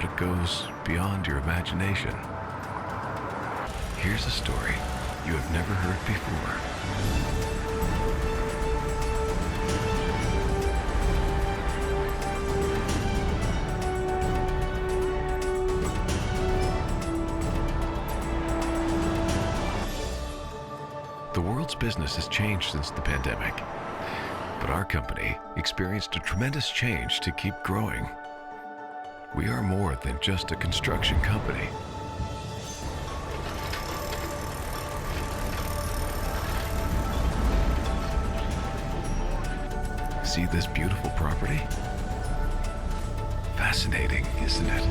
but it goes beyond your imagination. Here's a story you have never heard before. The world's business has changed since the pandemic, but our company experienced a tremendous change to keep growing. We are more than just a construction company. See this beautiful property? Fascinating, isn't it?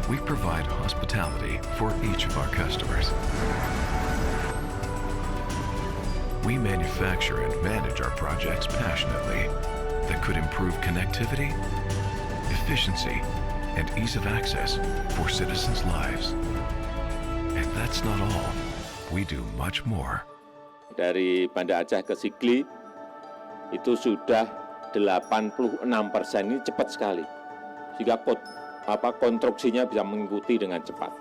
We provide hospitality for each of our customers. We manufacture and manage our projects passionately that could improve connectivity, efficiency, and ease of access for citizens' lives. And that's not all. We do much more. Dari Banda Aceh ke Sigli itu sudah 86%, ini cepat sekali. Sehingga konstruksinya bisa mengikuti dengan cepat.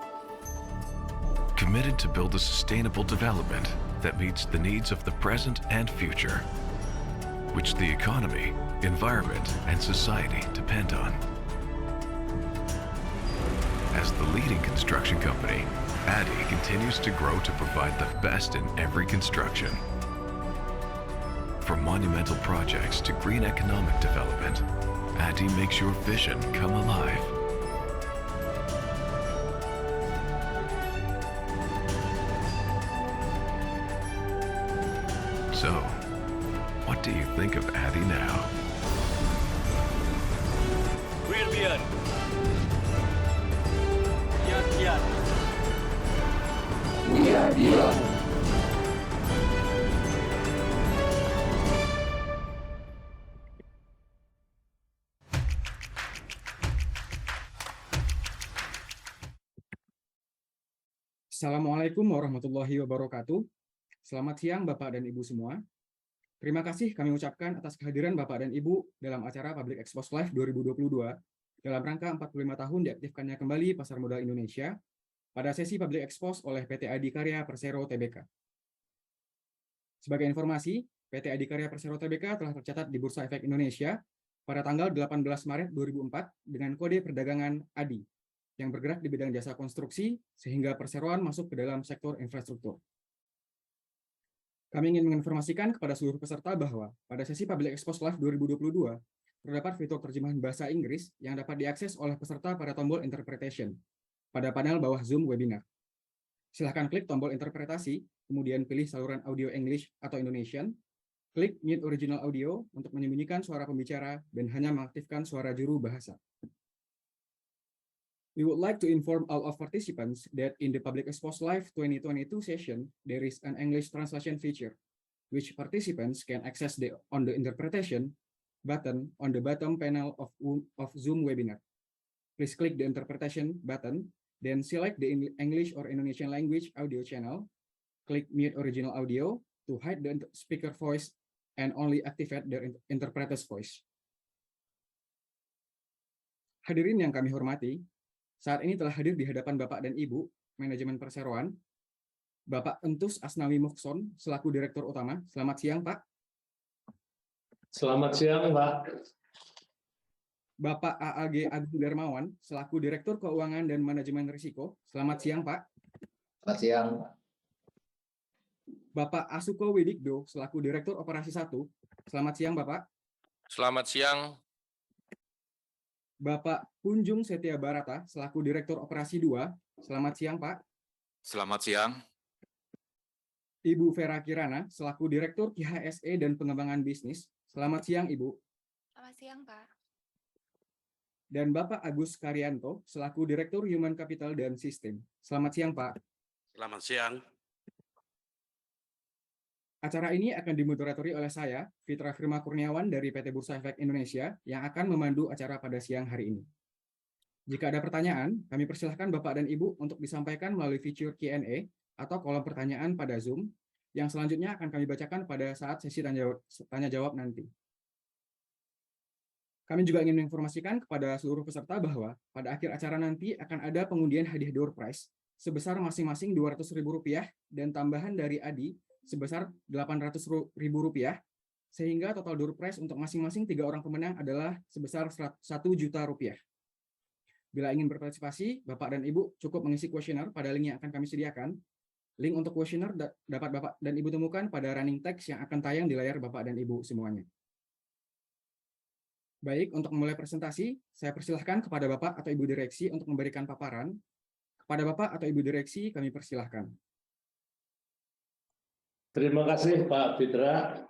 Committed to build a sustainable development that meets the needs of the present and future, which the economy, environment, and society depend on. As the leading construction company, ADI continues to grow to provide the best in every construction. From monumental projects to green economic development, ADI makes your vision come alive. So, what do you think of ADI now? Brilliant. Kiat. Assalamualaikum warahmatullahi wabarakatuh. Selamat siang Bapak dan Ibu semua. Terima kasih kami ucapkan atas kehadiran Bapak dan Ibu dalam acara Public Expos Live 2022 dalam rangka 45 tahun diaktifkannya kembali Pasar Modal Indonesia pada sesi Public Expos oleh PT Adikarya Persero Tbk. Sebagai informasi, PT Adikarya Persero Tbk telah tercatat di Bursa Efek Indonesia pada tanggal 18 Maret 2004 dengan kode perdagangan ADI yang bergerak di bidang jasa konstruksi sehingga perseroan masuk ke dalam sektor infrastruktur. Kami ingin menginformasikan kepada seluruh peserta bahwa pada sesi Public Expos Live 2022 terdapat fitur terjemahan bahasa Inggris yang dapat diakses oleh peserta pada tombol Interpretation pada panel bawah Zoom webinar. Silakan klik tombol interpretasi, kemudian pilih saluran audio English atau Indonesian, klik Mute Original Audio untuk menyembunyikan suara pembicara dan hanya mengaktifkan suara juru bahasa. We would like to inform all of participants that in the Public Expos Live 2022 session, there is an English translation feature, which participants can access on the interpretation button on the bottom panel of Zoom webinar. Please click the interpretation button, then select the English or Indonesian language audio channel, click Mute Original Audio to hide the speaker voice and only activate the interpreter's voice. Hadirin yang kami hormati, saat ini telah hadir di hadapan Bapak dan Ibu, Manajemen Perseroan, Bapak Entus Asnawi Mukson, selaku Direktur Utama. Selamat siang, Pak. Selamat siang, Pak. Bapak AAG Agung Darmawan, selaku Direktur Keuangan dan Manajemen Risiko. Selamat siang, Pak. Selamat siang. Bapak Asuko Widikdo, selaku Direktur Operasi 1. Selamat siang, Bapak. Selamat siang. Bapak Kunjung Setia Barata, selaku Direktur Operasi 2. Selamat siang, Pak. Selamat siang. Ibu Vera Kirana, selaku Direktur IHSE dan Pengembangan Bisnis. Selamat siang, Ibu. Selamat siang, Pak. Dan Bapak Agus Karyanto, selaku Direktur Human Capital dan Sistem. Selamat siang, Pak. Selamat siang. Acara ini akan dimoderatori oleh saya, Fitra Firma Kurniawan dari PT Bursa Efek Indonesia, yang akan memandu acara pada siang hari ini. Jika ada pertanyaan, kami persilahkan Bapak dan Ibu untuk disampaikan melalui fitur Q&A atau kolom pertanyaan pada Zoom, yang selanjutnya akan kami bacakan pada saat sesi tanya jawab nanti. Kami juga ingin menginformasikan kepada seluruh peserta bahwa pada akhir acara nanti akan ada pengundian hadiah door prize sebesar masing-masing Rp200.000 dan tambahan dari Adi sebesar Rp800.000, sehingga total door prize untuk masing-masing 3 orang pemenang adalah sebesar Rp1 juta. Bila ingin berpartisipasi, Bapak dan Ibu cukup mengisi kuesioner pada link yang akan kami sediakan. Link untuk kuesioner dapat Bapak dan Ibu temukan pada running text yang akan tayang di layar Bapak dan Ibu semuanya. Baik, untuk memulai presentasi, saya persilahkan kepada Bapak atau Ibu Direksi untuk memberikan paparan. Kepada Bapak atau Ibu Direksi, kami persilahkan. Terima kasih Pak Fitra.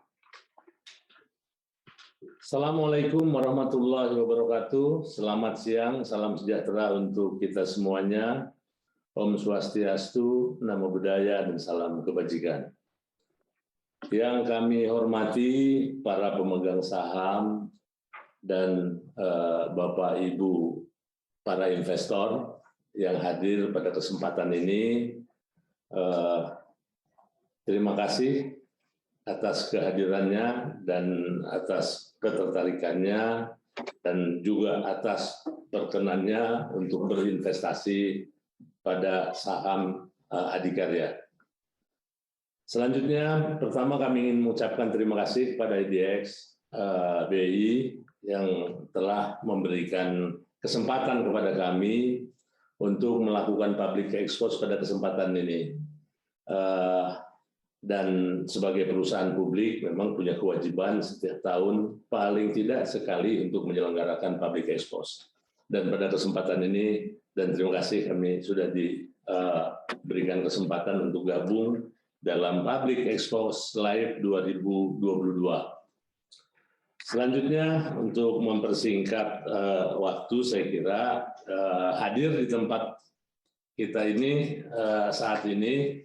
Assalamualaikum warahmatullahi wabarakatuh. Selamat siang, salam sejahtera untuk kita semuanya. Om Swastiastu, Namo Buddhaya, dan salam kebajikan. Yang kami hormati para pemegang saham dan Bapak Ibu para investor yang hadir pada kesempatan ini, terima kasih atas kehadirannya dan atas ketertarikannya dan juga atas perkenannya untuk berinvestasi pada saham Adikarya. Selanjutnya, pertama kami ingin mengucapkan terima kasih kepada IDX BI yang telah memberikan kesempatan kepada kami untuk melakukan public expose pada kesempatan ini. Dan sebagai perusahaan publik memang punya kewajiban setiap tahun paling tidak sekali untuk menyelenggarakan public expose. Dan pada kesempatan ini, dan terima kasih kami sudah diberikan kesempatan untuk gabung dalam public expose live 2022. Selanjutnya, untuk mempersingkat waktu, saya kira hadir di tempat kita ini saat ini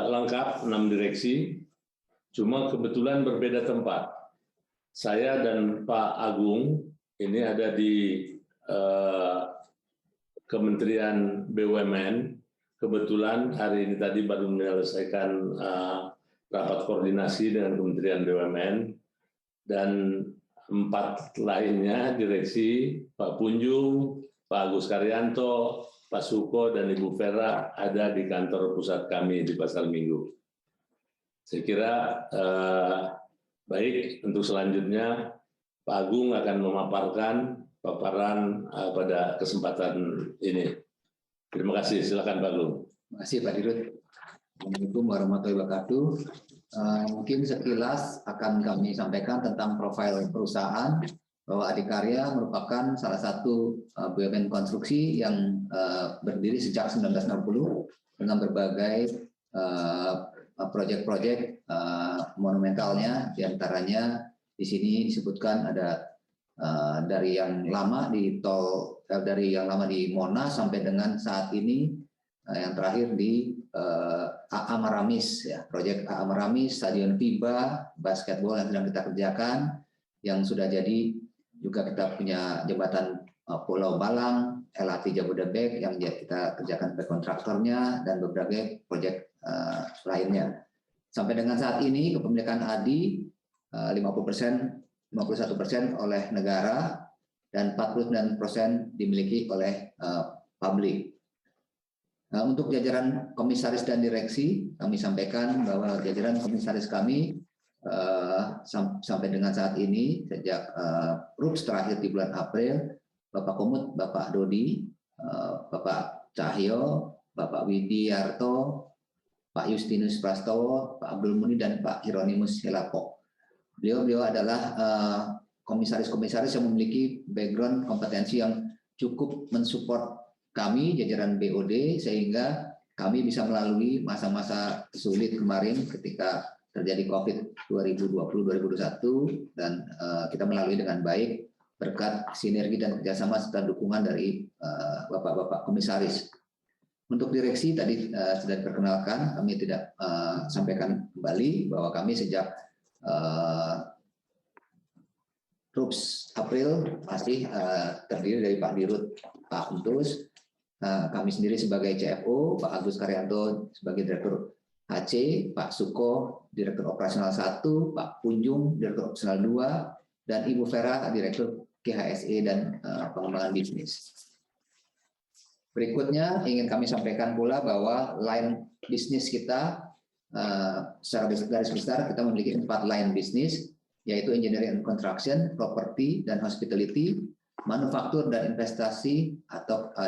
lengkap 6 direksi, cuma kebetulan berbeda tempat. Saya dan Pak Agung ini ada di Kementerian BUMN. Kebetulan hari ini tadi baru menyelesaikan rapat koordinasi dengan Kementerian BUMN. Dan 4 lainnya direksi, Pak Punjung, Pak Agus Karyanto, Pak Suko, dan Ibu Vera ada di kantor pusat kami di Pasar Minggu. Saya kira baik, untuk selanjutnya Pak Agung akan memaparkan paparan pada kesempatan ini. Terima kasih, silakan Pak Agung. Terima kasih Pak Dirut. Assalamualaikum warahmatullahi wabarakatuh. Mungkin sekilas akan kami sampaikan tentang profil perusahaan, bahwa Adikarya merupakan salah satu BUMN konstruksi yang berdiri sejak 1960 dengan berbagai proyek-proyek monumentalnya. Di antaranya di sini disebutkan ada dari yang lama di Monas sampai dengan saat ini yang terakhir di AA Maramis, ya, proyek AA Maramis, Stadion FIBA, basketball yang sedang kita kerjakan, yang sudah jadi. Juga kita punya jembatan Pulau Balang, LRT Jabodebek yang kita kerjakan sebagai kontraktornya, dan berbagai proyek lainnya. Sampai dengan saat ini kepemilikan ADI 51% oleh negara dan 49% dimiliki oleh publik. Nah, untuk jajaran komisaris dan direksi, kami sampaikan bahwa jajaran komisaris kami sampai dengan saat ini, sejak RUPS terakhir di bulan April, Bapak Komut, Bapak Dodi, Bapak Cahyo, Bapak Widiarto, Pak Justinus Prastowo, Pak Abdul Muni, dan Pak Hieronymus Helapo. Beliau adalah komisaris-komisaris yang memiliki background kompetensi yang cukup mensupport kami, jajaran BOD, sehingga kami bisa melalui masa-masa sulit kemarin ketika terjadi COVID 2020-2021, dan kita melalui dengan baik berkat sinergi dan kerjasama serta dukungan dari Bapak-Bapak komisaris. Untuk direksi tadi sudah diperkenalkan, kami tidak sampaikan kembali bahwa kami sejak RUPS April masih terdiri dari Pak Dirut, Pak Untus, kami sendiri sebagai CFO, Pak Agus Karyanto sebagai Direktur HC, Pak Suko, Direktur Operasional 1, Pak Punjung, Direktur Operasional 2, dan Ibu Vera, Direktur KHSE dan Pengembangan Bisnis. Berikutnya ingin kami sampaikan pula bahwa line bisnis kita secara garis besar kita memiliki 4 line bisnis, yaitu engineering and construction, property dan hospitality, manufaktur dan investasi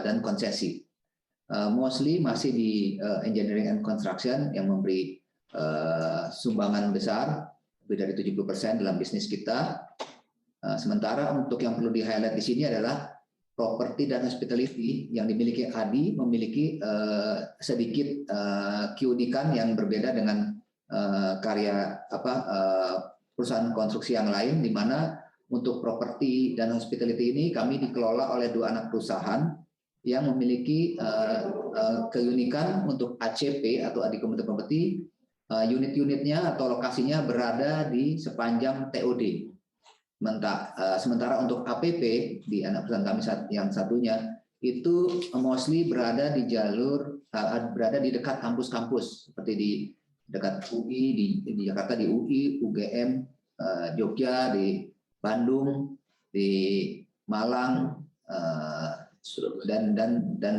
dan konsesi. Mostly masih di engineering and construction yang memberi sumbangan besar, lebih dari 70% dalam bisnis kita. Sementara untuk yang perlu di-highlight di sini adalah property dan hospitality yang dimiliki ADI memiliki sedikit keunikan yang berbeda dengan perusahaan konstruksi yang lain, di mana untuk property dan hospitality ini kami dikelola oleh 2 anak perusahaan yang memiliki keunikan. Untuk ACP atau Adi Commercial Property, unit-unitnya atau lokasinya berada di sepanjang TOD. Sementara untuk APP di anak perusahaan kami yang satunya itu mostly berada di berada di dekat kampus-kampus, seperti di dekat UI di Jakarta, di UI, UGM, Jogja, di Bandung, di Malang, dan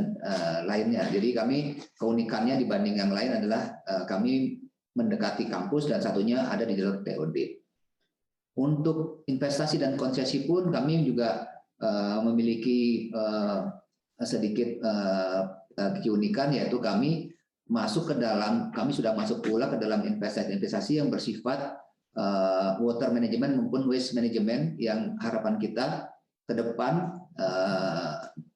lainnya. Jadi kami keunikannya dibanding yang lain adalah kami mendekati kampus dan satunya ada di jalur TOD. Untuk investasi dan konsesi pun kami juga memiliki sedikit keunikan, yaitu kami sudah masuk pula ke dalam investasi yang bersifat water management maupun waste management, yang harapan kita ke depan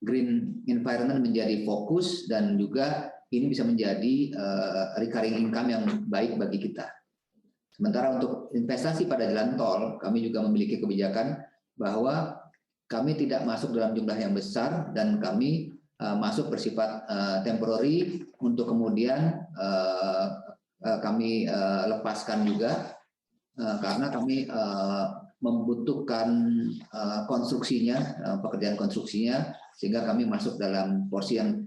green environment menjadi fokus dan juga ini bisa menjadi recurring income yang baik bagi kita. Sementara untuk investasi pada jalan tol, kami juga memiliki kebijakan bahwa kami tidak masuk dalam jumlah yang besar dan kami masuk bersifat temporary untuk kemudian kami lepaskan juga karena kami membutuhkan konstruksinya, pekerjaan konstruksinya, sehingga kami masuk dalam porsi yang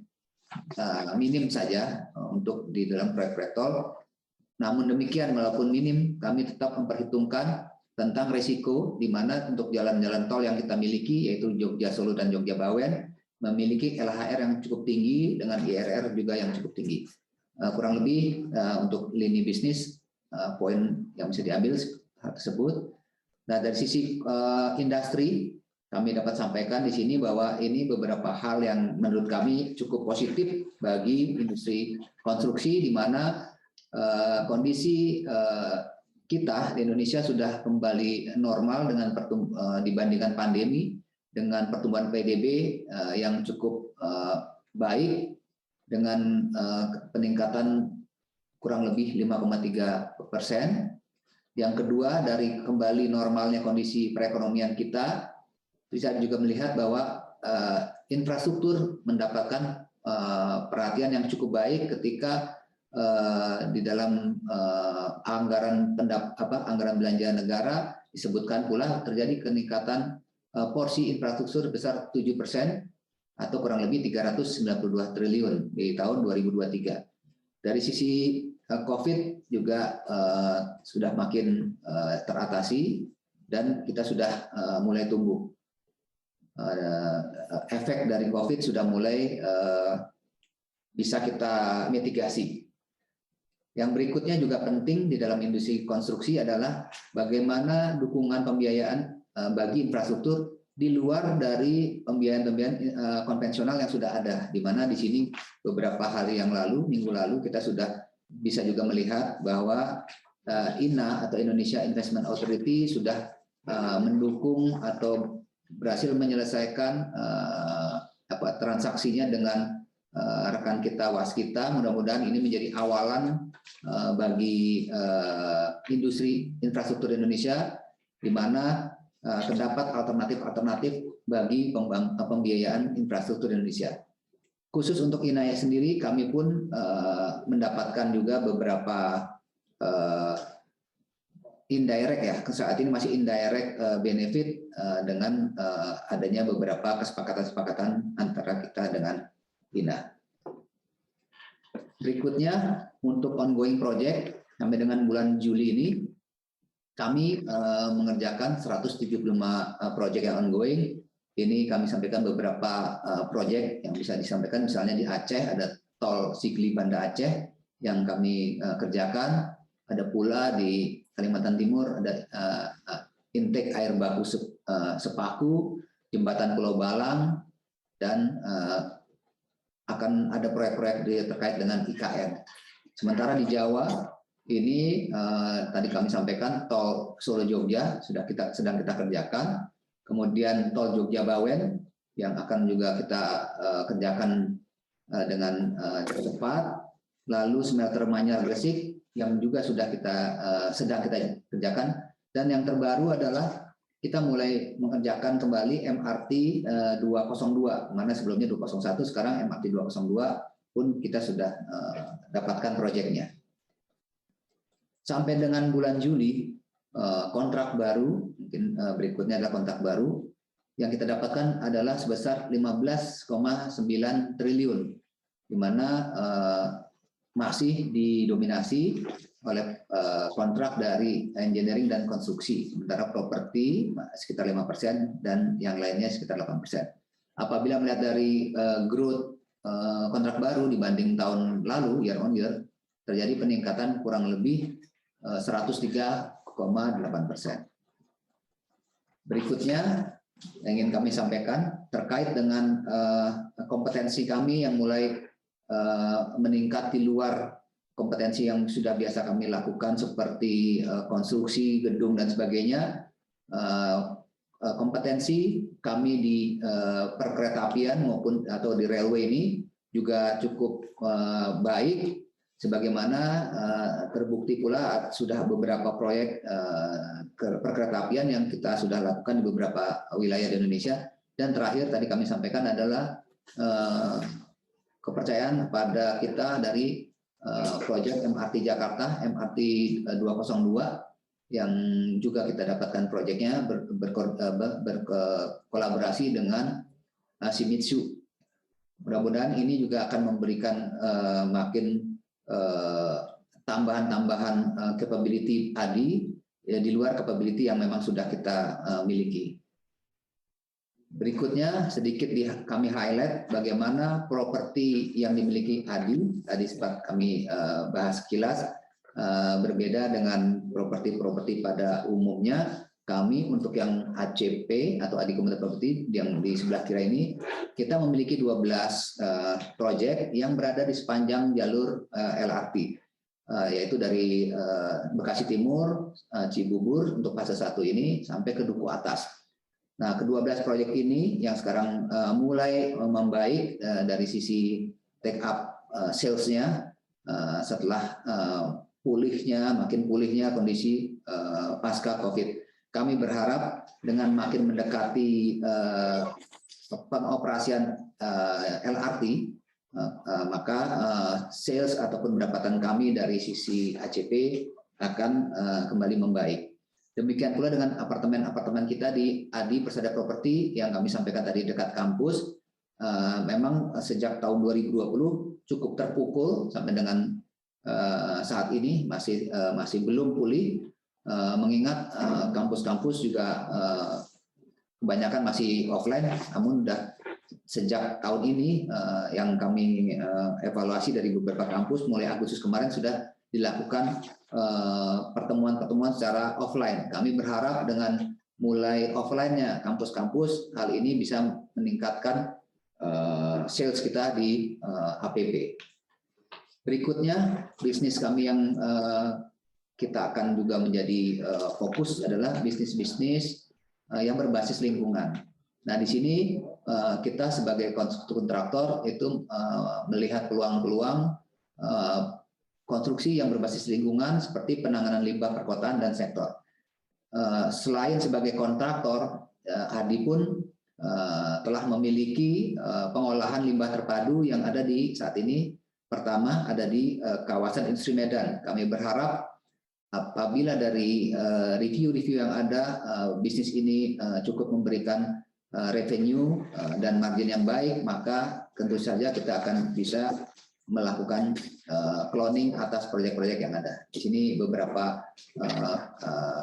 minim saja untuk di dalam proyek tol. Namun demikian, walaupun minim, kami tetap memperhitungkan tentang risiko, di mana untuk jalan-jalan tol yang kita miliki, yaitu Jogja Solo dan Jogja Bawen, memiliki LHR yang cukup tinggi dengan IRR juga yang cukup tinggi. Kurang lebih untuk lini bisnis, poin yang bisa diambil tersebut. Nah, dari sisi industri, kami dapat sampaikan di sini bahwa ini beberapa hal yang menurut kami cukup positif bagi industri konstruksi, di mana kondisi kita di Indonesia sudah kembali normal dengan dibandingkan pandemi, dengan pertumbuhan PDB yang cukup baik, dengan peningkatan kurang lebih 5,3%. Yang kedua, dari kembali normalnya kondisi perekonomian kita, bisa juga melihat bahwa infrastruktur mendapatkan perhatian yang cukup baik ketika di dalam anggaran belanja negara disebutkan pula terjadi peningkatan porsi infrastruktur sebesar 7% atau kurang lebih 392 triliun di tahun 2023. Dari sisi COVID juga sudah makin teratasi dan kita sudah mulai tumbuh. Efek dari COVID sudah mulai bisa kita mitigasi. Yang berikutnya juga penting di dalam industri konstruksi adalah bagaimana dukungan pembiayaan bagi infrastruktur di luar dari pembiayaan konvensional yang sudah ada, di mana di sini beberapa hari yang lalu, minggu lalu, kita sudah bisa juga melihat bahwa INA atau Indonesia Investment Authority sudah mendukung atau berhasil menyelesaikan transaksinya dengan rekan kita waskita. Mudah-mudahan ini menjadi awalan bagi industri infrastruktur Indonesia, di mana terdapat alternatif-alternatif bagi pembiayaan infrastruktur Indonesia. Khusus untuk INAIA sendiri, kami pun mendapatkan juga beberapa indirect, ya, saat ini masih indirect benefit dengan adanya beberapa kesepakatan-kesepakatan antara kita dengan INA. Berikutnya untuk ongoing project sampai dengan bulan Juli ini kami mengerjakan 175 project yang ongoing. Ini kami sampaikan beberapa project yang bisa disampaikan, misalnya di Aceh ada tol Sigli Banda Aceh yang kami kerjakan, ada pula di Kalimantan Timur ada intake air baku Sepaku, jembatan Pulau Balang, dan akan ada proyek-proyek terkait dengan IKN. Sementara di Jawa ini tadi kami sampaikan tol Solo Jogja sedang kita kerjakan, kemudian tol Jogja Bawen yang akan juga kita kerjakan dengan cepat, lalu smelter Manyar Gresik yang juga sedang kita kerjakan, dan yang terbaru adalah kita mulai mengerjakan kembali MRT 202, mana sebelumnya 201, sekarang MRT 202 pun kita sudah dapatkan proyeknya. Sampai dengan bulan Juli, kontrak baru, mungkin berikutnya adalah kontrak baru, yang kita dapatkan adalah sebesar 15,9 triliun, di mana masih didominasi oleh kontrak dari engineering dan konstruksi, sementara properti sekitar 5% dan yang lainnya sekitar 8%. Apabila melihat dari growth kontrak baru dibanding tahun lalu, year on year, terjadi peningkatan kurang lebih 103,8%. Berikutnya yang ingin kami sampaikan terkait dengan kompetensi kami yang mulai meningkat di luar kompetensi yang sudah biasa kami lakukan seperti konstruksi gedung dan sebagainya. Kompetensi kami di perkeretaapian maupun atau di railway ini juga cukup baik, sebagaimana terbukti pula sudah beberapa proyek perkeretaapian yang kita sudah lakukan di beberapa wilayah di Indonesia. Dan terakhir tadi kami sampaikan adalah kepercayaan pada kita dari proyek MRT Jakarta, MRT 202, yang juga kita dapatkan proyeknya berkolaborasi dengan Shimizu. Mudah-mudahan ini juga akan memberikan makin tambahan-tambahan capability ADI di luar capability yang memang sudah kita miliki. Berikutnya sedikit kami highlight bagaimana properti yang dimiliki ADI, tadi sempat kami bahas sekilas, berbeda dengan properti-properti pada umumnya. Kami untuk yang ACP atau Adi Community Property yang di sebelah kiri ini, kita memiliki 12 proyek yang berada di sepanjang jalur LRT, yaitu dari Bekasi Timur, Cibubur untuk fase 1 ini sampai ke Duku Atas. Nah, ke-12 proyek ini yang sekarang mulai membaik dari sisi take up sales-nya setelah makin pulihnya kondisi pasca COVID. Kami berharap dengan makin mendekati pengoperasian LRT, maka sales ataupun pendapatan kami dari sisi ACP akan kembali membaik. Demikian pula dengan apartemen-apartemen kita di Adi Persada Property yang kami sampaikan tadi dekat kampus. Memang sejak tahun 2020 cukup terpukul sampai dengan saat ini masih belum pulih, mengingat kampus-kampus juga kebanyakan masih offline. Namun sejak tahun ini yang kami evaluasi dari beberapa kampus mulai Agustus kemarin sudah dilakukan pertemuan-pertemuan secara offline. Kami berharap dengan mulai offline-nya kampus-kampus, hal ini bisa meningkatkan sales kita di APP. Berikutnya, bisnis kami yang kita akan juga menjadi fokus adalah bisnis-bisnis yang berbasis lingkungan. Nah, di sini kita sebagai kontraktor itu melihat peluang-peluang konstruksi yang berbasis lingkungan seperti penanganan limbah perkotaan dan sektor. Selain sebagai kontraktor, ADI pun telah memiliki pengolahan limbah terpadu yang ada di saat ini. Pertama ada di kawasan industri Medan. Kami berharap apabila dari review-review yang ada, bisnis ini cukup memberikan revenue dan margin yang baik, maka tentu saja kita akan bisa melakukan cloning atas proyek-proyek yang ada. Di sini beberapa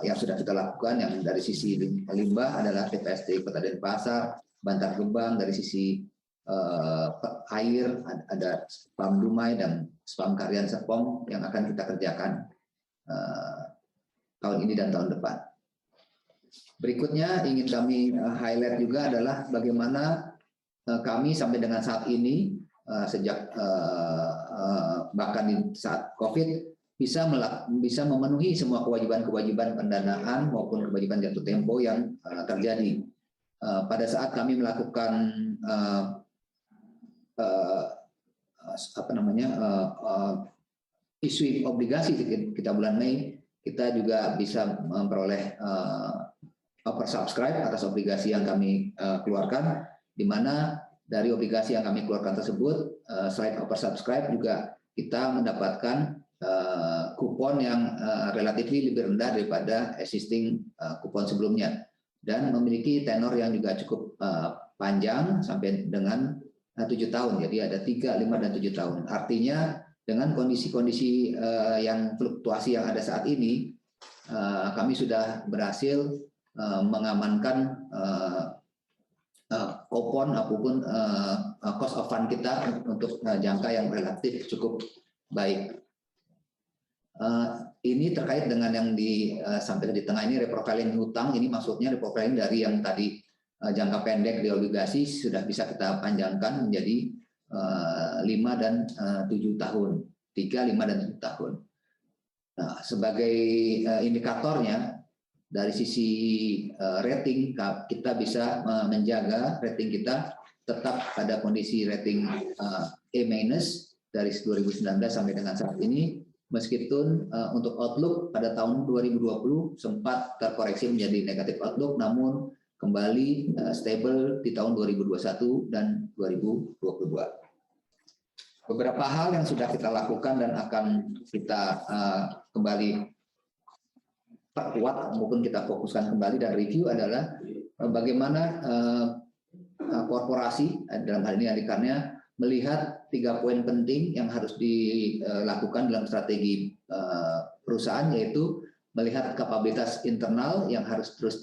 yang sudah kita lakukan. Yang dari sisi limbah adalah TPST Kota Denpasar, Bantar Gebang. Dari sisi air ada Spam Dumai dan Spam Karian Serpong yang akan kita kerjakan tahun ini dan tahun depan. Berikutnya ingin kami highlight juga adalah bagaimana kami sampai dengan saat ini sejak bahkan di saat COVID bisa memenuhi semua kewajiban-kewajiban pendanaan maupun kewajiban jatuh tempo yang terjadi. Pada saat kami melakukan isu obligasi kita bulan Mei, kita juga bisa memperoleh oversubscribe atas obligasi yang kami keluarkan, di mana dari obligasi yang kami keluarkan tersebut, selain oversubscribe juga kita mendapatkan kupon yang relatif lebih rendah daripada existing kupon sebelumnya, dan memiliki tenor yang juga cukup panjang sampai dengan 7 tahun. Jadi ada 3, 5, dan 7 tahun. Artinya dengan kondisi-kondisi yang fluktuasi yang ada saat ini, kami sudah berhasil mengamankan kupon ataupun cost of fund kita untuk jangka yang relatif cukup baik. Ini terkait dengan yang disampaikan di tengah ini, reprofiling hutang. Ini maksudnya reprofiling dari yang tadi jangka pendek di obligasi sudah bisa kita panjangkan menjadi 5 dan 7 tahun, 3, 5, dan 7 tahun. Nah, sebagai indikatornya, dari sisi rating, kita bisa menjaga rating kita tetap pada kondisi rating A- dari 2019 sampai dengan saat ini, meskipun untuk outlook pada tahun 2020 sempat terkoreksi menjadi negatif outlook, namun kembali stable di tahun 2021 dan 2022. Beberapa hal yang sudah kita lakukan dan akan kita kembali perkuat maupun kita fokuskan kembali dan review adalah bagaimana korporasi dalam hal ini adikarnya melihat 3 poin penting yang harus dilakukan dalam strategi perusahaan, yaitu melihat kapabilitas internal yang harus terus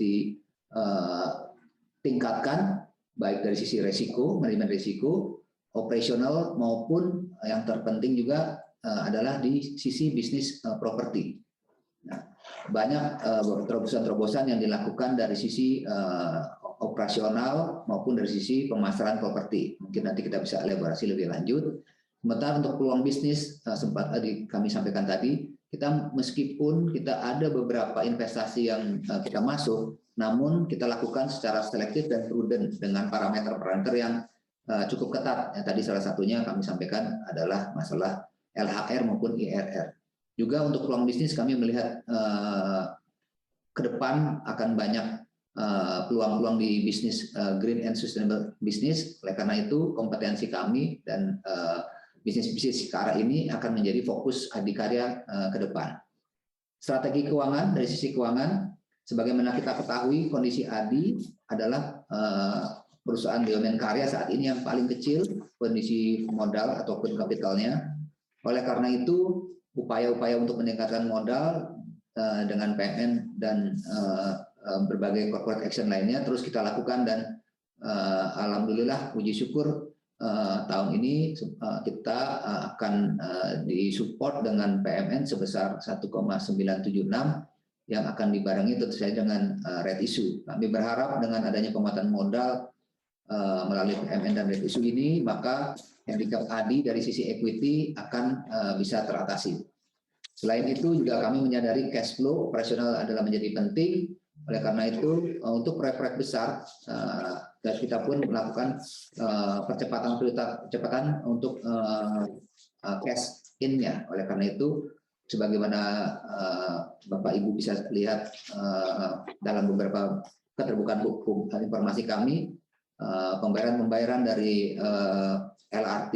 ditingkatkan, baik dari sisi resiko, manajemen risiko, operasional, maupun yang terpenting juga adalah di sisi bisnis properti. Nah, banyak terobosan-terobosan yang dilakukan dari sisi operasional maupun dari sisi pemasaran properti. Mungkin nanti kita bisa elaborasi lebih lanjut. Sementara untuk peluang bisnis, sempat kami sampaikan tadi, kita meskipun kita ada beberapa investasi yang kita masuk, namun kita lakukan secara selektif dan prudent dengan parameter-parameter yang cukup ketat. Tadi salah satunya kami sampaikan adalah masalah LHR maupun IRR. Juga untuk peluang bisnis kami melihat ke depan akan banyak peluang-peluang di bisnis green and sustainable business. Oleh karena itu kompetensi kami dan bisnis-bisnis ke arah ini akan menjadi fokus adikarya ke depan. Strategi keuangan, dari sisi keuangan, sebagaimana kita ketahui kondisi ADI adalah perusahaan BUMN karya saat ini yang paling kecil kondisi modal ataupun kapitalnya. Oleh karena itu upaya-upaya untuk meningkatkan modal dengan PMN dan berbagai corporate action lainnya terus kita lakukan, dan alhamdulillah puji syukur tahun ini kita akan disupport dengan PMN sebesar 1,976 yang akan dibarengi tentu saja dengan red issue. Kami berharap dengan adanya penguatan modal melalui PMN dan red issue ini, maka handicap ADI dari sisi equity akan bisa teratasi. Selain itu juga kami menyadari cash flow operasional adalah menjadi penting. Oleh karena itu untuk proyek-proyek besar dan kita pun melakukan percepatan untuk cash in-nya. Oleh karena itu sebagaimana Bapak Ibu bisa lihat dalam beberapa keterbukaan hukum informasi kami, pembayaran dari LRT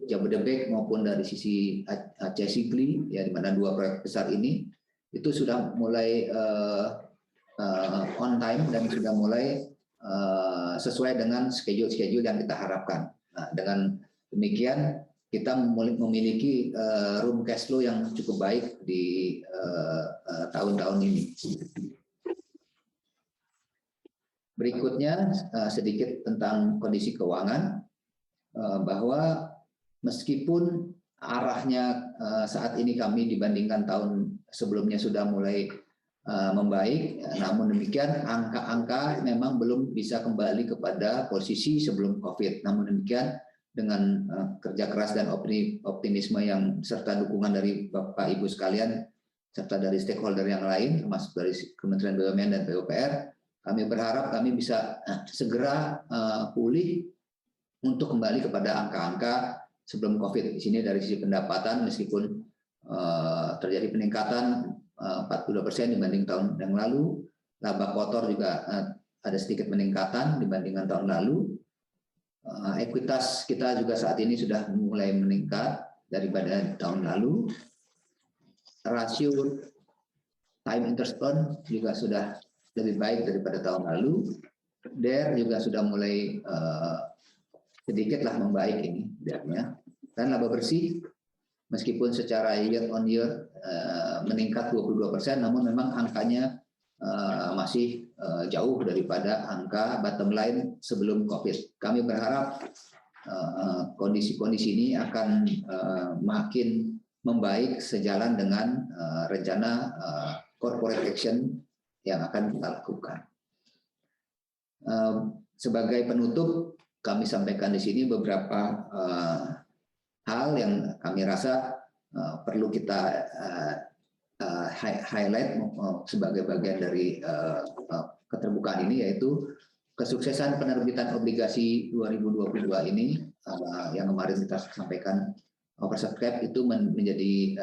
Jabodebek maupun dari sisi Aceh Sigli, ya, di mana 2 proyek besar ini itu sudah mulai on time dan sudah mulai sesuai dengan schedule yang kita harapkan. Nah, dengan Demikian kita memiliki room cash flow yang cukup baik di tahun-tahun ini. Berikutnya sedikit tentang kondisi keuangan, bahwa meskipun arahnya saat ini kami dibandingkan tahun sebelumnya sudah mulai membaik, namun demikian angka-angka memang belum bisa kembali kepada posisi sebelum COVID. Namun demikian dengan kerja keras dan optimisme yang serta dukungan dari Bapak Ibu sekalian serta dari stakeholder yang lain termasuk dari Kementerian BUMN dan PUPR, kami berharap kami bisa segera pulih untuk kembali kepada angka-angka sebelum COVID. Di sini dari sisi pendapatan meskipun terjadi peningkatan 42% dibanding tahun yang lalu, laba kotor juga ada sedikit peningkatan dibandingkan tahun lalu. Ekuitas kita juga saat ini sudah mulai meningkat daripada tahun lalu. Rasio time interest earn juga sudah lebih baik daripada tahun lalu. DER juga sudah mulai sedikitlah membaik ini DER-nya. Dan laba bersih meskipun secara year on year meningkat 22%, namun memang angkanya masih jauh daripada angka bottom line sebelum COVID. Kami berharap kondisi-kondisi ini akan makin membaik sejalan dengan rencana corporate action yang akan kita lakukan. Sebagai penutup, kami sampaikan di sini beberapa hal yang kami rasa perlu kita highlight sebagai bagian dari keterbukaan ini, yaitu kesuksesan penerbitan obligasi 2022 ini yang kemarin kita sampaikan oversubscribe itu menjadi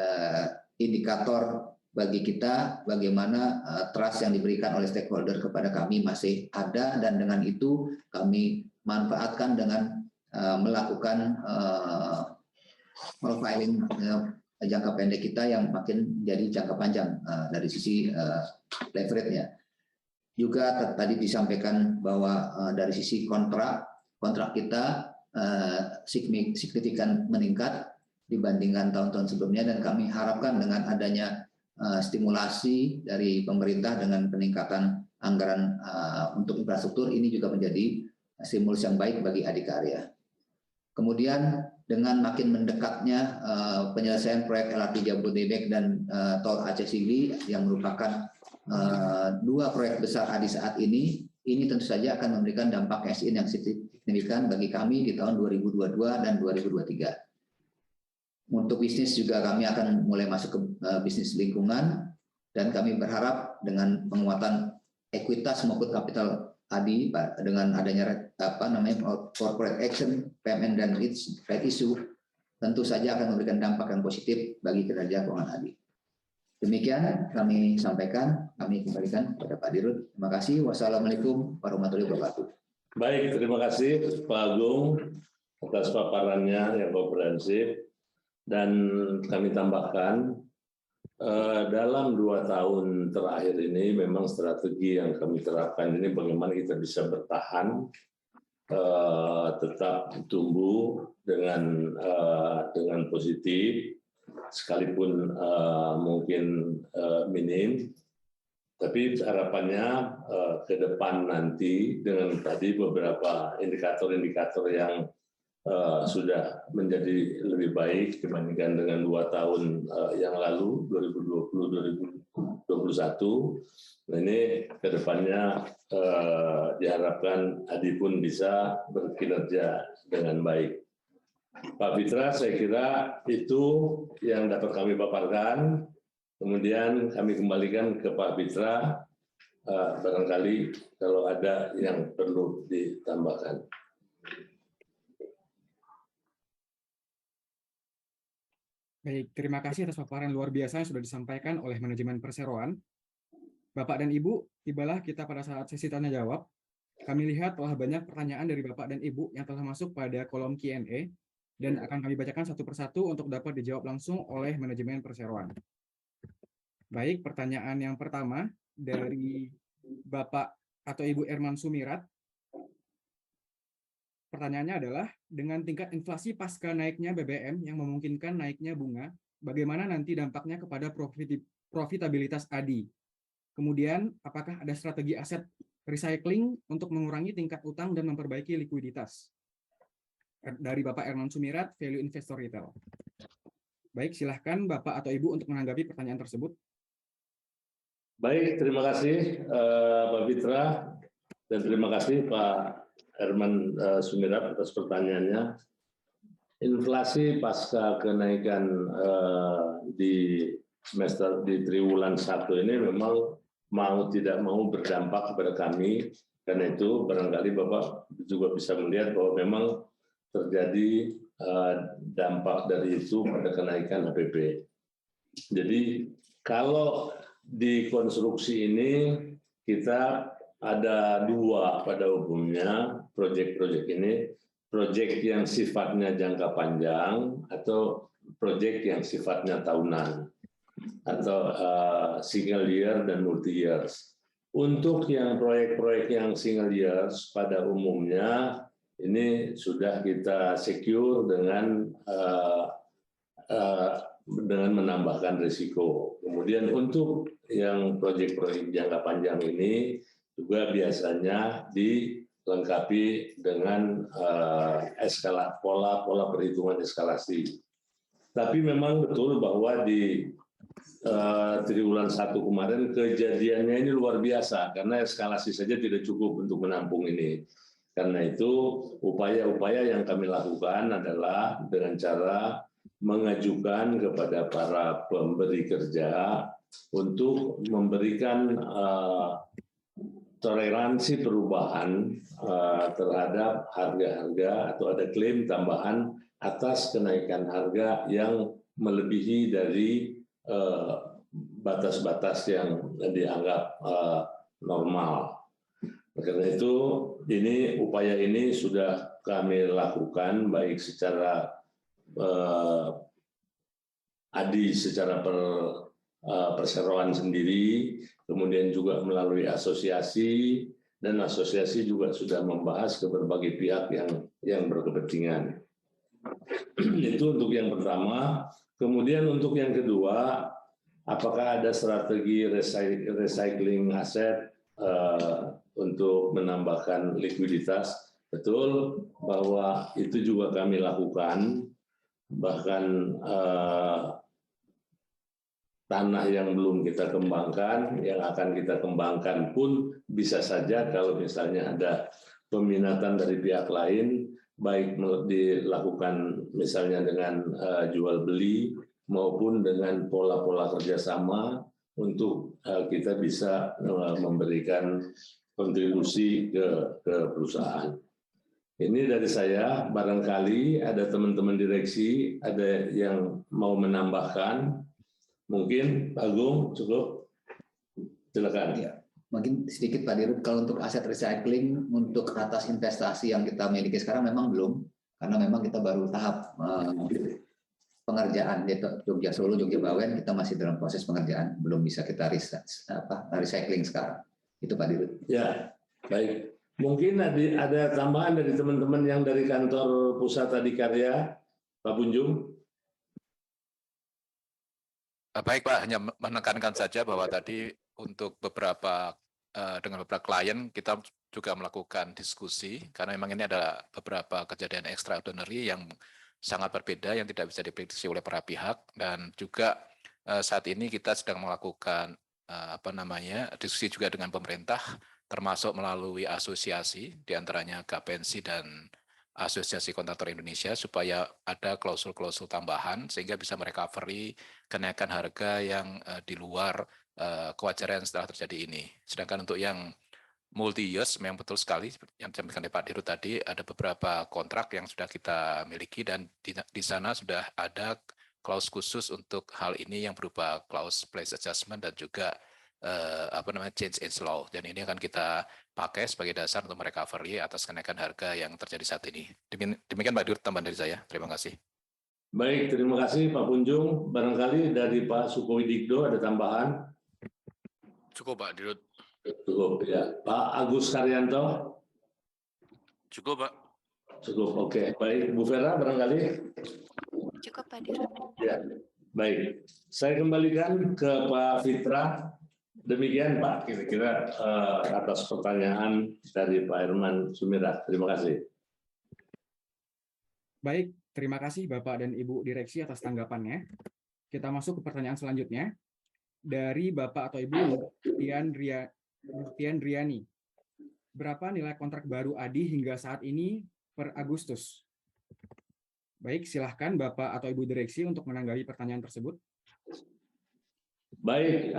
indikator bagi kita bagaimana trust yang diberikan oleh stakeholder kepada kami masih ada, dan dengan itu kami manfaatkan dengan melakukan profiling jangka pendek kita yang makin jadi jangka panjang dari sisi leverage-nya. Juga tadi disampaikan bahwa dari sisi kontrak kita signifikan meningkat dibandingkan tahun-tahun sebelumnya, dan kami harapkan dengan adanya stimulasi dari pemerintah dengan peningkatan anggaran untuk infrastruktur ini juga menjadi stimulus yang baik bagi Adhikarya. Kemudian dengan makin mendekatnya penyelesaian proyek LRT Jabodebek dan Tol Aceh Sigli yang merupakan dua proyek besar ADI saat ini tentu saja akan memberikan dampak cash in yang signifikan bagi kami di tahun 2022 dan 2023. Untuk bisnis juga kami akan mulai masuk ke bisnis lingkungan, dan kami berharap dengan penguatan ekuitas maupun kapital ADI dengan adanya corporate action, PMN dan right issue tentu saja akan memberikan dampak yang positif bagi kinerja keuangan ADI. Demikian kami sampaikan, kami kembalikan kepada Pak Dirut. Terima kasih. Wassalamualaikum warahmatullahi wabarakatuh. Baik, terima kasih Pak Agung atas paparannya yang komprehensif, dan kami tambahkan dalam 2 tahun terakhir ini memang strategi yang kami terapkan ini bagaimana kita bisa bertahan tetap tumbuh dengan positif sekalipun mungkin minim, tapi harapannya ke depan nanti dengan tadi beberapa indikator-indikator yang sudah menjadi lebih baik dibandingkan dengan 2 tahun yang lalu 2020-2021. Nah, ini ke depannya diharapkan ADI pun bisa berkinerja dengan baik. Pak Fitra, saya kira itu yang dapat kami paparkan. Kemudian kami kembalikan ke Pak Fitra, barangkali kalau ada yang perlu ditambahkan. Baik, terima kasih atas paparan luar biasa yang sudah disampaikan oleh manajemen perseroan. Bapak dan Ibu, tibalah kita pada saat sesi tanya jawab. Kami lihat telah banyak pertanyaan dari Bapak dan Ibu yang telah masuk pada kolom Q&A, dan akan kami bacakan satu persatu untuk dapat dijawab langsung oleh manajemen perseroan. Baik, pertanyaan yang pertama dari Bapak atau Ibu Erman Sumirat. Pertanyaannya adalah, dengan tingkat inflasi pasca naiknya BBM yang memungkinkan naiknya bunga, bagaimana nanti dampaknya kepada profitabilitas ADI? Kemudian, apakah ada strategi aset recycling untuk mengurangi tingkat utang dan memperbaiki likuiditas? Dari Bapak Erman Sumirat, Value Investor Retail. Baik, silahkan Bapak atau Ibu untuk menanggapi pertanyaan tersebut. Baik, terima kasih Pak Fitra, dan terima kasih Pak Herman Sumirat atas pertanyaannya. Inflasi pasca kenaikan di triwulan 1 ini memang mau tidak mau berdampak kepada kami, karena itu barangkali Bapak juga bisa melihat bahwa memang terjadi dampak dari itu pada kenaikan HPP. Jadi kalau di konstruksi ini kita ada dua pada umumnya proyek-proyek ini, proyek yang sifatnya jangka panjang atau proyek yang sifatnya tahunan atau single year dan multi years. Untuk yang proyek-proyek yang single years pada umumnya ini sudah kita secure dengan menambahkan risiko. Kemudian untuk yang proyek-proyek jangka panjang ini juga biasanya dilengkapi dengan pola perhitungan eskalasi. Tapi memang betul bahwa di triwulan 1 kemarin kejadiannya ini luar biasa karena eskalasi saja tidak cukup untuk menampung ini. Karena itu upaya-upaya yang kami lakukan adalah dengan cara mengajukan kepada para pemberi kerja untuk memberikan toleransi perubahan terhadap harga-harga atau ada klaim tambahan atas kenaikan harga yang melebihi dari batas-batas yang dianggap normal. Karena itu upaya ini sudah kami lakukan baik secara ADI secara perseroan sendiri, kemudian juga melalui asosiasi, dan asosiasi juga sudah membahas ke berbagai pihak yang berkepentingan. Itu untuk yang pertama. Kemudian untuk yang kedua, apakah ada strategi recycling aset untuk menambahkan likuiditas? Betul bahwa itu juga kami lakukan, bahkan tanah yang belum kita kembangkan, yang akan kita kembangkan pun bisa saja kalau misalnya ada peminatan dari pihak lain, baik dilakukan misalnya dengan jual beli maupun dengan pola-pola kerjasama untuk kita bisa memberikan kontribusi ke perusahaan. Ini dari saya, barangkali ada teman-teman direksi, ada yang mau menambahkan, mungkin Pak Agung cukup, silakan. Ya, mungkin sedikit Pak Dirut, kalau untuk aset recycling untuk atas investasi yang kita miliki sekarang memang belum, karena memang kita baru tahap pengerjaan di Jogja Solo, Jogja Bawen, kita masih dalam proses pengerjaan, belum bisa kita recycling sekarang. Itu Pak Dirut. Ya, baik. Mungkin ada tambahan dari teman-teman yang dari kantor pusat Adikarya, Pak Bunjung. Baik Pak, hanya menekankan saja bahwa tadi untuk dengan beberapa klien kita juga melakukan diskusi karena memang ini ada beberapa kejadian extraordinary yang sangat berbeda yang tidak bisa diprediksi oleh para pihak, dan juga saat ini kita sedang melakukan diskusi juga dengan pemerintah termasuk melalui asosiasi diantaranya Gapensi dan Asosiasi Kontraktor Indonesia supaya ada klausul-klausul tambahan sehingga bisa merecovery kenaikan harga yang di luar kewajaran setelah terjadi ini. Sedangkan untuk yang multi-years memang betul sekali yang disampaikan oleh Pak Dirut tadi, ada beberapa kontrak yang sudah kita miliki dan di sana sudah ada klaus khusus untuk hal ini yang berupa klaus price adjustment dan juga change in law, dan ini akan kita pakai sebagai dasar untuk merecovery atas kenaikan harga yang terjadi saat ini. Demikian Pak Dirut tambahan dari saya. Terima kasih. Baik, terima kasih Pak Punjung. Barangkali dari Pak Sukowidikdo ada tambahan? Cukup Pak Dirut. Cukup ya. Pak Agus Karyanto? Cukup Pak. Cukup, oke. Baik, Bu Vera barangkali. Cukup Pak Dirut. Ya, baik. Saya kembalikan ke Pak Fitra. Demikian Pak, kira-kira atas pertanyaan dari Pak Herman Sumirat. Terima kasih. Baik, terima kasih Bapak dan Ibu Direksi atas tanggapannya. Kita masuk ke pertanyaan selanjutnya. Dari Bapak atau Ibu Nurtian Riani. Berapa nilai kontrak baru ADI hingga saat ini per Agustus? Baik, silahkan Bapak atau Ibu Direksi untuk menanggapi pertanyaan tersebut. Baik,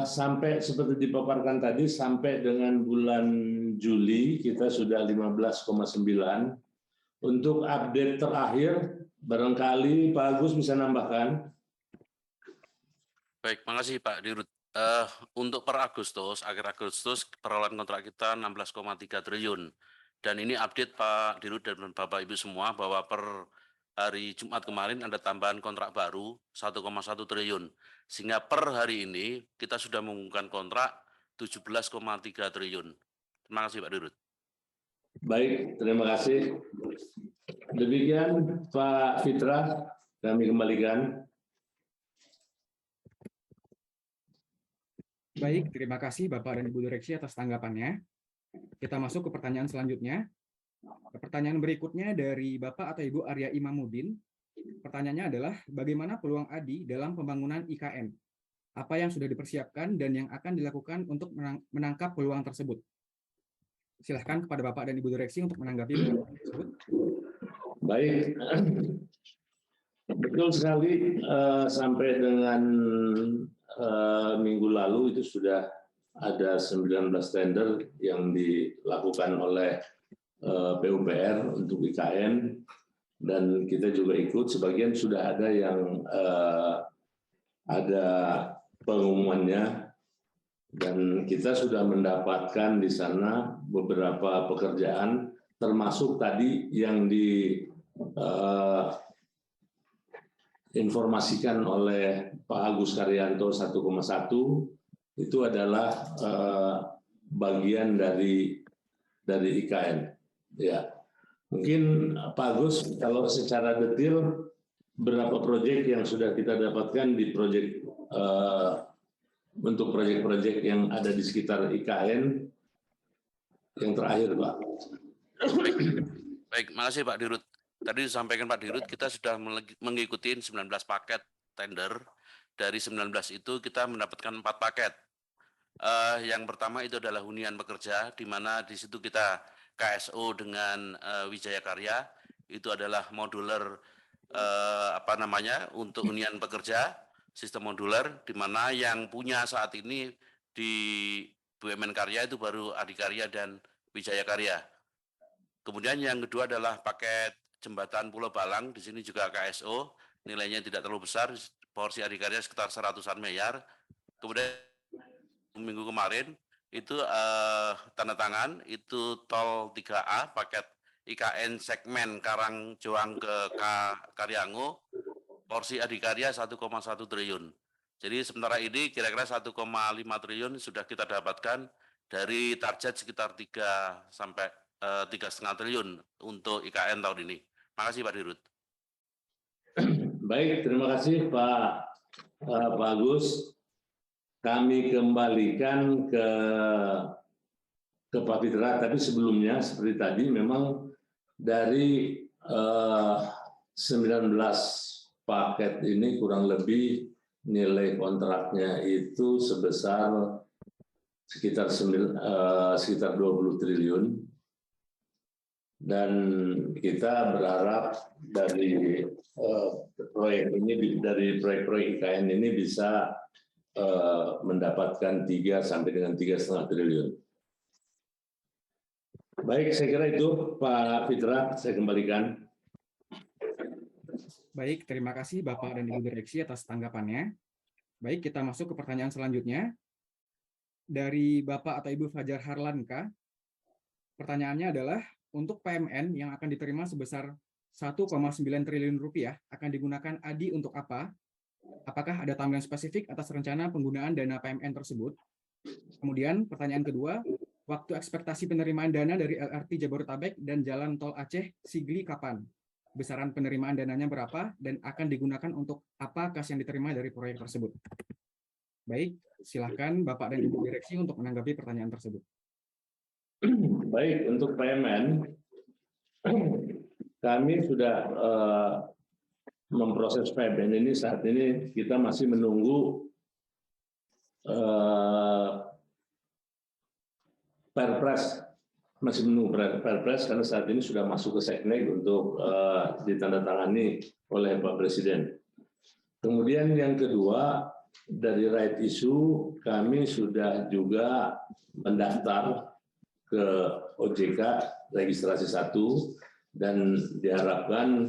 sampai seperti dipaparkan tadi, sampai dengan bulan Juli kita sudah 15,9. Untuk update terakhir, barangkali Pak Agus bisa nambahkan. Baik, makasih Pak Dirut. Untuk per Agustus, akhir Agustus, perolehan kontrak kita 16,3 triliun. Dan ini update Pak Dirut dan Bapak Ibu semua bahwa per hari Jumat kemarin ada tambahan kontrak baru 1,1 triliun. Sehingga per hari ini kita sudah mengumumkan kontrak 17,3 triliun. Terima kasih Pak Dirut. Baik, terima kasih. Demikian Pak Fitra, kami kembalikan. Baik, terima kasih Bapak dan Ibu Direksi atas tanggapannya. Kita masuk ke pertanyaan selanjutnya. Pertanyaan berikutnya dari Bapak atau Ibu Arya Imamuddin. Pertanyaannya adalah, bagaimana peluang ADI dalam pembangunan IKN? Apa yang sudah dipersiapkan dan yang akan dilakukan untuk menangkap peluang tersebut? Silahkan kepada Bapak dan Ibu Direksi untuk menanggapi pertanyaan tersebut. Baik, betul sekali. Sampai dengan minggu lalu itu sudah ada 19 tender yang dilakukan oleh PUPR untuk IKN, dan kita juga ikut. Sebagian sudah ada yang ada pengumumannya, dan kita sudah mendapatkan di sana beberapa pekerjaan, termasuk tadi yang diinformasikan oleh Pak Agus Karyanto 1,1, itu adalah bagian dari IKN. Ya, mungkin Pak Agus, kalau secara detail berapa proyek yang sudah kita dapatkan di proyek untuk proyek-proyek yang ada di sekitar IKN yang terakhir, Pak. Baik, makasih Pak Dirut. Tadi disampaikan Pak Dirut, kita sudah mengikuti 19 paket tender. Dari 19 itu kita mendapatkan 4 paket. Yang pertama itu adalah hunian pekerja, di mana di situ kita KSO dengan Wijaya Karya. Itu adalah modular untuk hunian pekerja, sistem modular, di mana yang punya saat ini di BUMN Karya itu baru Adikarya dan Wijaya Karya. Kemudian yang kedua adalah paket jembatan Pulau Balang, di sini juga KSO, nilainya tidak terlalu besar, porsi Adikarya sekitar 100-an miliar. Kemudian minggu kemarin itu tanda tangan, itu tol 3A, paket IKN segmen Karangjoang ke Karyango, porsi Adikarya 1,1 triliun. Jadi sementara ini kira-kira 1,5 triliun sudah kita dapatkan dari target sekitar 3 sampai 3,5 triliun untuk IKN tahun ini. Makasih Pak Dirut. Baik, terima kasih Pak Agus. Kami kembalikan ke Pak Fitra, tapi sebelumnya seperti tadi memang dari 19 paket ini kurang lebih nilai kontraknya itu sebesar sekitar 20 triliun, dan kita berharap dari proyek ini, dari proyek-proyek IKN ini bisa mendapatkan 3 sampai dengan 3,5 triliun. Baik, saya kira itu Pak Fitra, saya kembalikan. Baik, terima kasih Bapak dan Ibu Direksi atas tanggapannya. Baik, kita masuk ke pertanyaan selanjutnya. Dari Bapak atau Ibu Fajar Harlanka, pertanyaannya adalah, untuk PMN yang akan diterima sebesar 1,9 triliun rupiah akan digunakan ADI untuk apa? Apakah ada timeline spesifik atas rencana penggunaan dana PMN tersebut? Kemudian pertanyaan kedua, Waktu ekspektasi penerimaan dana dari LRT Jabodetabek dan Jalan Tol Aceh Sigli kapan? Besaran penerimaan dananya berapa dan akan digunakan untuk apa kas yang diterima dari proyek tersebut? Baik, silakan Bapak dan Ibu Direksi untuk menanggapi pertanyaan tersebut. Baik, untuk PMN, kami sudah memproses PMN ini. Saat ini kita masih menunggu Perpres, masih menunggu Perpres karena saat ini sudah masuk ke Seknek untuk ditandatangani oleh Pak Presiden. Kemudian yang kedua, dari right issue kami sudah juga mendaftar ke OJK registrasi 1 dan diharapkan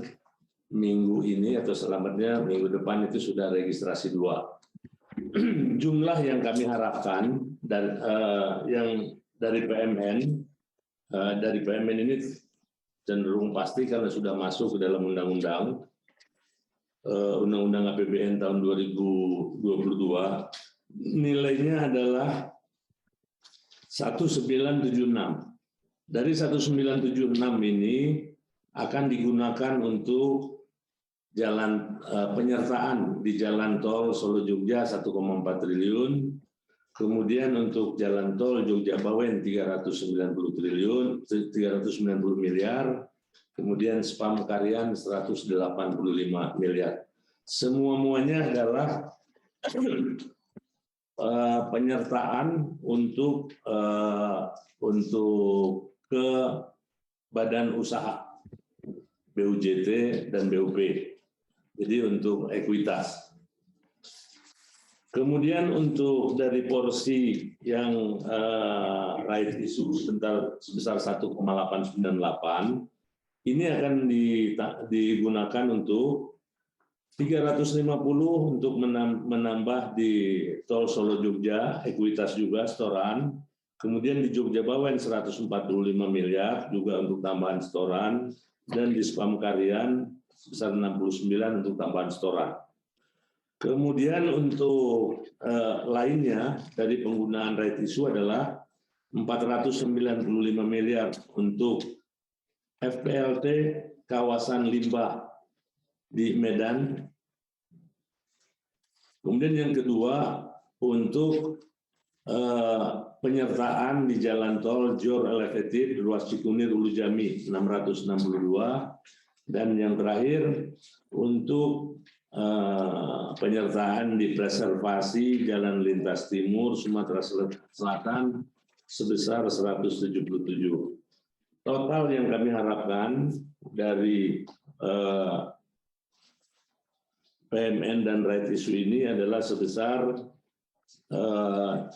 minggu ini atau selamatnya minggu depan itu sudah registrasi 2. Jumlah yang kami harapkan dan yang dari PMN ini cenderung pasti karena sudah masuk ke dalam undang-undang APBN tahun 2022, nilainya adalah 1976. Dari 1976 ini akan digunakan untuk jalan penyertaan di jalan tol Solo Jogja 1,4 triliun, kemudian untuk jalan tol Jogja Bawen 390 miliar, kemudian Pamekasan 185 miliar. Semuanya adalah penyertaan untuk ke badan usaha BUJT dan BUP. Jadi untuk ekuitas. Kemudian untuk dari porsi yang right issue sebesar 1,898 ini akan digunakan untuk 350 untuk menambah di tol Solo Jogja, ekuitas juga setoran. Kemudian di Jogja Bawen 145 miliar juga untuk tambahan setoran, dan di Pamekasan sebesar 69 untuk tambahan setoran. Kemudian untuk lainnya dari penggunaan right issue adalah 495 miliar untuk FPLT kawasan limbah di Medan. Kemudian yang kedua untuk penyertaan di jalan tol Jor Elevated ruas Cikunir Ulu Jami 662, dan yang terakhir untuk penyertaan di preservasi jalan lintas timur Sumatera Selatan sebesar 177. Total yang kami harapkan dari PMN dan right issue ini adalah sebesar 3,918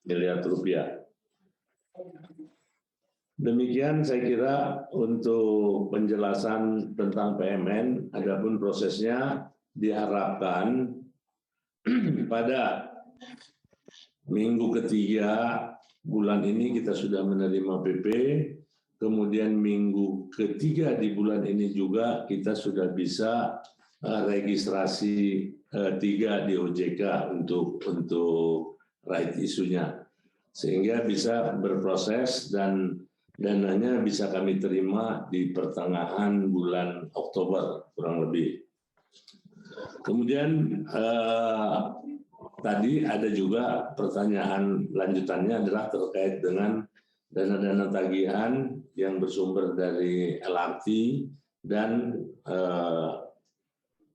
miliar rupiah. Demikian saya kira untuk penjelasan tentang PMN. Adapun prosesnya diharapkan pada minggu ketiga bulan ini kita sudah menerima PP, kemudian minggu ketiga di bulan ini juga kita sudah bisa registrasi 3 di OJK untuk right issue-nya, sehingga bisa berproses dan dananya bisa kami terima di pertengahan bulan Oktober kurang lebih. Kemudian tadi ada juga pertanyaan lanjutannya adalah terkait dengan dana-dana tagihan yang bersumber dari LRT dan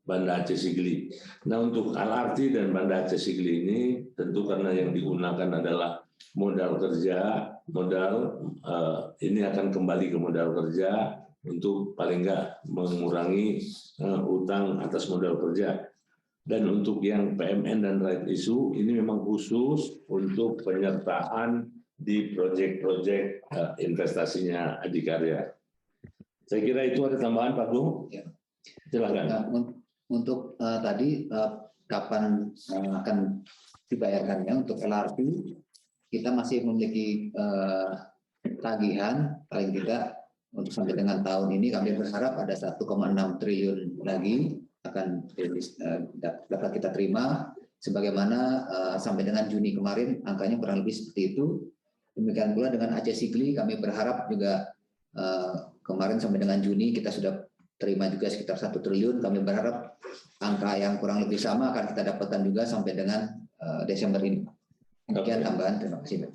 Banda Aceh Sigli. Nah, untuk LRT dan Banda Aceh Sigli ini tentu karena yang digunakan adalah modal kerja, ini akan kembali ke modal kerja untuk paling nggak mengurangi utang atas modal kerja. Dan untuk yang PMN dan right issue ini memang khusus untuk penyertaan di proyek-proyek investasinya Adikarya. Saya kira itu ada tambahan, Pak Gung? Ya. Silakan. Nah, untuk tadi kapan akan dibayarkannya untuk LRT, kita masih memiliki tagihan paling tidak untuk sampai dengan tahun ini. Kami berharap ada 1,6 triliun lagi akan dapat kita terima. sebagaimana sampai dengan Juni kemarin angkanya kurang lebih seperti itu. Demikian pula dengan Aceh Sigli, kami berharap juga kemarin sampai dengan Juni kita sudah terima juga sekitar 1 triliun. Kami berharap angka yang kurang lebih sama akan kita dapatkan juga sampai dengan Desember ini. Demikian tambahan, terima kasih.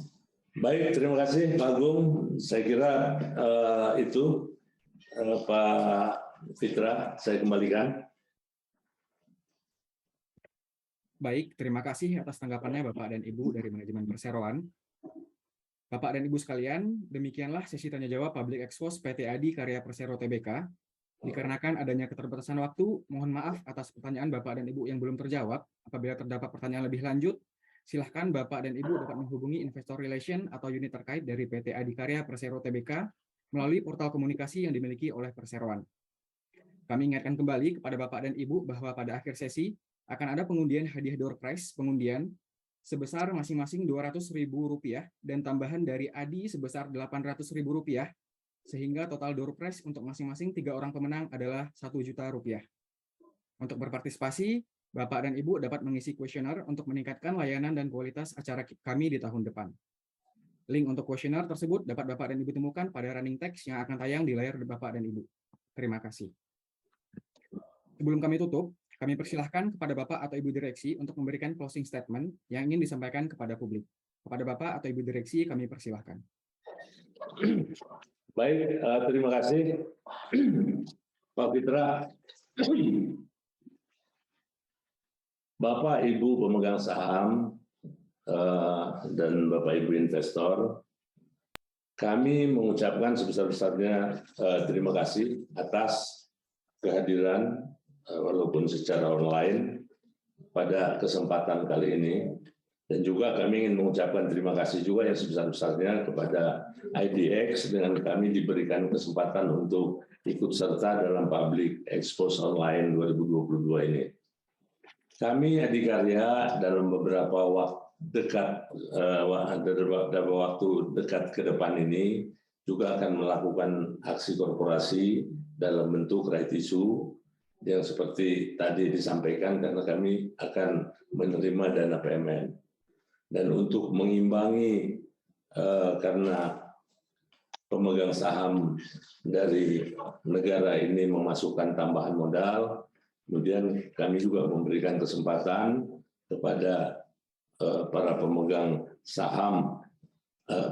Baik, terima kasih Pak Agung. Saya kira itu Pak Fitra, saya kembalikan. Baik, terima kasih atas tanggapannya Bapak dan Ibu dari manajemen perseroan. Bapak dan Ibu sekalian, demikianlah sesi tanya jawab Public Expose PT Adi Karya Persero Tbk. Dikarenakan adanya keterbatasan waktu, mohon maaf atas pertanyaan Bapak dan Ibu yang belum terjawab. Apabila terdapat pertanyaan lebih lanjut, silahkan Bapak dan Ibu dapat menghubungi Investor Relation atau unit terkait dari PT Adi Karya Persero Tbk melalui portal komunikasi yang dimiliki oleh perseroan. Kami ingatkan kembali kepada Bapak dan Ibu bahwa pada akhir sesi akan ada pengundian hadiah door prize pengundian sebesar masing-masing Rp200.000 dan tambahan dari Adi sebesar Rp800.000, sehingga total door prize untuk masing-masing 3 orang pemenang adalah Rp1 juta. Untuk berpartisipasi, Bapak dan Ibu dapat mengisi kuesioner untuk meningkatkan layanan dan kualitas acara kami di tahun depan. Link untuk kuesioner tersebut dapat Bapak dan Ibu temukan pada running text yang akan tayang di layar Bapak dan Ibu. Terima kasih. Sebelum kami tutup, kami persilahkan kepada Bapak atau Ibu Direksi untuk memberikan closing statement yang ingin disampaikan kepada publik. Kepada Bapak atau Ibu Direksi, kami persilahkan. Baik, terima kasih Pak Fitra. Bapak Ibu pemegang saham dan Bapak Ibu investor, kami mengucapkan sebesar-besarnya terima kasih atas kehadiran walaupun secara online pada kesempatan kali ini. Dan juga kami ingin mengucapkan terima kasih juga yang sebesar-besarnya kepada IDX dengan kami diberikan kesempatan untuk ikut serta dalam Public Expose Online 2022 ini. Kami Adikarya dalam beberapa waktu dekat ke depan ini juga akan melakukan aksi korporasi dalam bentuk right issue yang seperti tadi disampaikan, karena kami akan menerima dana PMN. Dan untuk mengimbangi karena pemegang saham dari negara ini memasukkan tambahan modal, kemudian kami juga memberikan kesempatan kepada para pemegang saham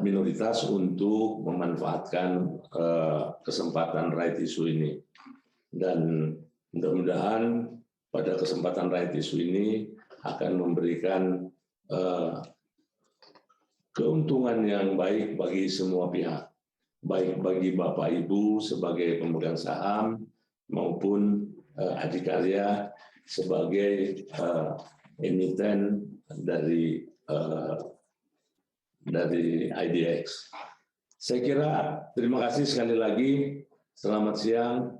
minoritas untuk memanfaatkan kesempatan right issue ini. Dan mudah-mudahan pada kesempatan right issue ini akan memberikan keuntungan yang baik bagi semua pihak, baik bagi Bapak Ibu sebagai pemegang saham maupun Adikarya sebagai emiten dari IDX. Saya kira terima kasih sekali lagi. Selamat siang.